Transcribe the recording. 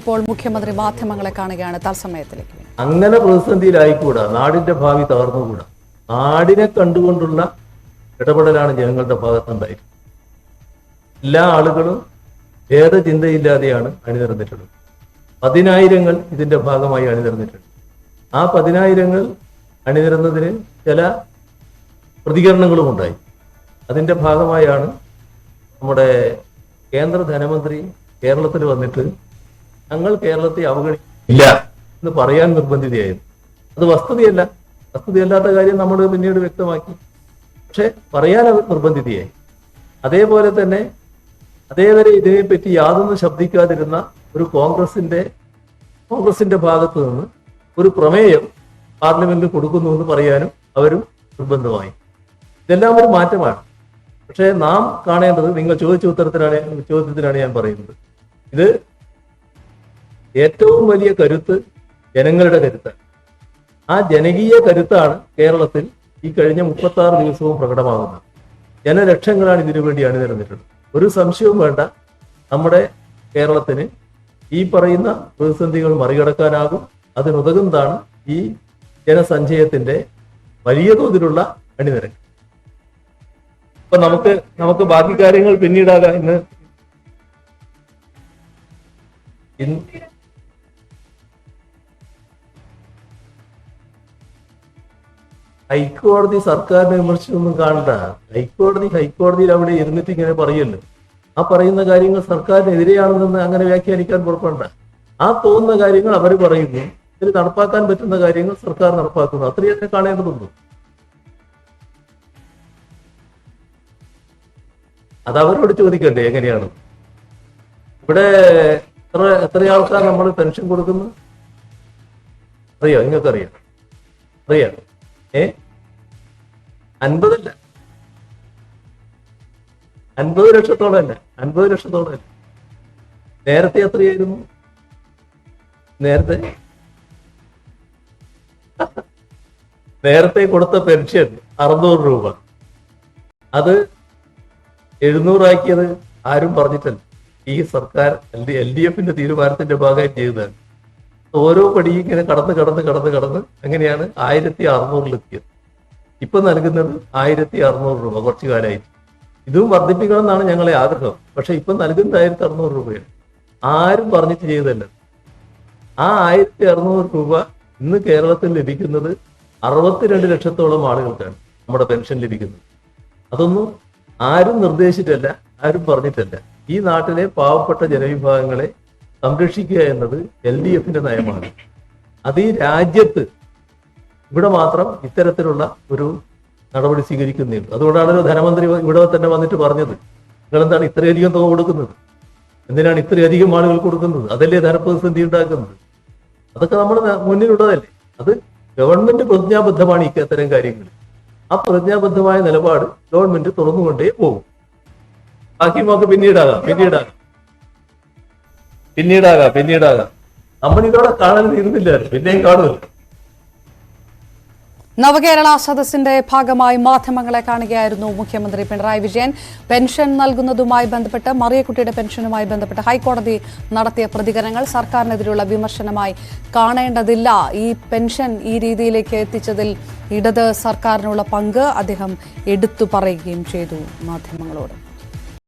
ഇപ്പോൾ മുഖ്യമന്ത്രി മാധ്യമങ്ങളെ കാണുകയാണ്. തത്സമയത്തിലേക്ക് അങ്ങനെ പ്രതിസന്ധിയിലായിക്കൂടാ, നാടിന്റെ ഭാവി തകർന്നുകൂടാ. നാടിനെ കണ്ടുകൊണ്ടുള്ള ഇടപെടലാണ് ജനങ്ങളുടെ ഭാഗത്തുണ്ടായിരുന്നത്. എല്ലാ ആളുകളും ഭേദചിന്തയില്ലാതെയാണ് അണിനിരന്നിട്ടുള്ളത്. 10,000 ഇതിന്റെ ഭാഗമായി അണിനിരന്നിട്ടുണ്ട്. ആ 10,000 അണിനിരന്നതിന് ചില പ്രതികരണങ്ങളും ഉണ്ടായി. അതിന്റെ ഭാഗമായാണ് നമ്മുടെ കേന്ദ്ര ധനമന്ത്രി കേരളത്തിൽ വന്നിട്ട് ഞങ്ങൾ കേരളത്തെ അവഗണിക്കില്ല എന്ന് പറയാൻ നിർബന്ധിതയായിരുന്നു. അത് വസ്തുതയല്ലാത്ത കാര്യം നമ്മൾ പിന്നീട് വ്യക്തമാക്കി. പക്ഷെ പറയാൻ അവർ നിർബന്ധിതയായി. അതേപോലെ തന്നെ അതേവരെ ഇതിനെപ്പറ്റി യാതൊന്നും ശബ്ദിക്കാതിരുന്ന ഒരു കോൺഗ്രസിന്റെ ഭാഗത്ത് നിന്ന് ഒരു പ്രമേയം പാർലമെന്റിൽ കൊടുക്കുന്നു എന്ന് പറയാനും അവരും നിർബന്ധമായി. ഇതെല്ലാം ഒരു മാറ്റമാണ്. പക്ഷേ നാം കാണേണ്ടത്, നിങ്ങൾ ചോദിച്ച ചോദ്യത്തിനാണ് ഞാൻ പറയുന്നത്, ഇത് ഏറ്റവും വലിയ കരുത്ത് ജനങ്ങളുടെ കരുത്താണ്. ആ ജനകീയ കരുത്താണ് കേരളത്തിൽ ഈ കഴിഞ്ഞ 36 ദിവസവും പ്രകടമാകുന്നത്. ജനലക്ഷങ്ങളാണ് ഇതിനു വേണ്ടി അണിനിരന്നിട്ടുള്ളത്. ഒരു സംശയവും വേണ്ട, നമ്മുടെ കേരളത്തിന് ഈ പറയുന്ന പ്രതിസന്ധികൾ മറികടക്കാനാകും. അതിനുതകുന്നതാണ് ഈ ജനസഞ്ചയത്തിന്റെ വലിയ തോതിലുള്ള അണിനിരക്ക്. ഇപ്പൊ നമുക്ക് ബാക്കി കാര്യങ്ങൾ പിന്നീടാകാം. ഇന്ന് ഹൈക്കോടതി സർക്കാരിനെ വിമർശിച്ചൊന്നും കാണണ്ട. ഹൈക്കോടതിയിൽ അവിടെ ഇരുന്നിട്ട് ഇങ്ങനെ പറയല്ലോ. ആ പറയുന്ന കാര്യങ്ങൾ സർക്കാരിനെതിരെയാണെന്ന് അങ്ങനെ വ്യാഖ്യാനിക്കാൻ പുറപ്പെടണ്ട. ആ തോന്നുന്ന കാര്യങ്ങൾ അവർ പറയുന്നു, ഇതിൽ നടപ്പാക്കാൻ പറ്റുന്ന കാര്യങ്ങൾ സർക്കാർ നടപ്പാക്കുന്നു. അത്രയൊക്കെ കാണേണ്ടതുള്ളൂ. അത് അവരോട് ചോദിക്കണ്ടേ എങ്ങനെയാണ്. ഇവിടെ എത്ര ആൾക്കാർ നമ്മൾ പെൻഷൻ കൊടുക്കുന്നു അറിയോ? നിങ്ങൾക്കറിയാം? 50 ലക്ഷത്തോളം അല്ല. നേരത്തെ എത്രയായിരുന്നു? നേരത്തെ കൊടുത്ത പെൻഷൻ 600 രൂപ. അത് 700 ആക്കിയത് ആരും പറഞ്ഞിട്ടല്ല. ഈ സർക്കാർ LDFന്റെ തീരുമാനത്തിന്റെ ഭാഗമായി ചെയ്തതാണ്. ഓരോ പടി ഇങ്ങനെ കടന്ന് അങ്ങനെയാണ് 1600-ലെത്തിയത്. ഇപ്പൊ നൽകുന്നത് 1600 രൂപ. കുറച്ചു കാലമായിട്ട് ഇതും വർദ്ധിപ്പിക്കണം എന്നാണ് ഞങ്ങളെ ആഗ്രഹം. പക്ഷെ ഇപ്പൊ നൽകുന്നത് 1600 രൂപയാണ്. ആരും പറഞ്ഞിട്ട് ചെയ്തല്ല. ആ 1600 രൂപ ഇന്ന് കേരളത്തിൽ ലഭിക്കുന്നത് 62 ലക്ഷത്തോളം ആളുകൾക്കാണ് നമ്മുടെ പെൻഷൻ ലഭിക്കുന്നത്. അതൊന്നും ആരും നിർദ്ദേശിച്ചിട്ടല്ല, ആരും പറഞ്ഞിട്ടല്ല. ഈ നാട്ടിലെ പാവപ്പെട്ട ജനവിഭാഗങ്ങളെ സംരക്ഷിക്കുക എന്നത് LDFന്റെ നയമാണ്. അത് ഈ രാജ്യത്ത് ഇവിടെ മാത്രം ഇത്തരത്തിലുള്ള ഒരു നടപടി സ്വീകരിക്കുന്നുണ്ട്. അതുകൊണ്ടാണല്ലോ ധനമന്ത്രി ഇവിടെ തന്നെ വന്നിട്ട് പറഞ്ഞത്, നിങ്ങളെന്താണ് ഇത്രയധികം തുക കൊടുക്കുന്നത്, എന്തിനാണ് ഇത്രയധികം ആളുകൾ കൊടുക്കുന്നത്, അതല്ലേ ധനപ്രതിസന്ധി ഉണ്ടാക്കുന്നത്. അതൊക്കെ നമ്മുടെ മുന്നിലുള്ളതല്ലേ. അത് ഗവൺമെന്റ് പ്രതിജ്ഞാബദ്ധമാണ് ഇത്തരം കാര്യങ്ങൾ. ആ പ്രതിജ്ഞാബദ്ധമായ നിലപാട് ഗവൺമെന്റ് തുറന്നുകൊണ്ടേ പോകും. ബാക്കി നമുക്ക് പിന്നീടാകാം. നമ്മളിതോടെ കാണാൻ തീരുന്നില്ലായിരുന്നു, പിന്നെയും കാണുമല്ലോ. നവകേരള സദസ്സിന്റെ ഭാഗമായി മാധ്യമങ്ങളെ കാണുകയായിരുന്നു മുഖ്യമന്ത്രി പിണറായി വിജയൻ. പെൻഷൻ നൽകുന്നതുമായി ബന്ധപ്പെട്ട്, മറിയക്കുട്ടിയുടെ പെൻഷനുമായി ബന്ധപ്പെട്ട് ഹൈക്കോടതി നടത്തിയ പ്രതികരണങ്ങൾ സർക്കാരിനെതിരെയുള്ള വിമർശനമായി കാണേണ്ടതില്ല. ഈ പെൻഷൻ ഈ രീതിയിലേക്ക് എത്തിച്ചതിൽ ഇടത് സർക്കാരിനുള്ള പങ്ക് അദ്ദേഹം എടുത്തു പറയുകയും ചെയ്തു മാധ്യമങ്ങളോട്.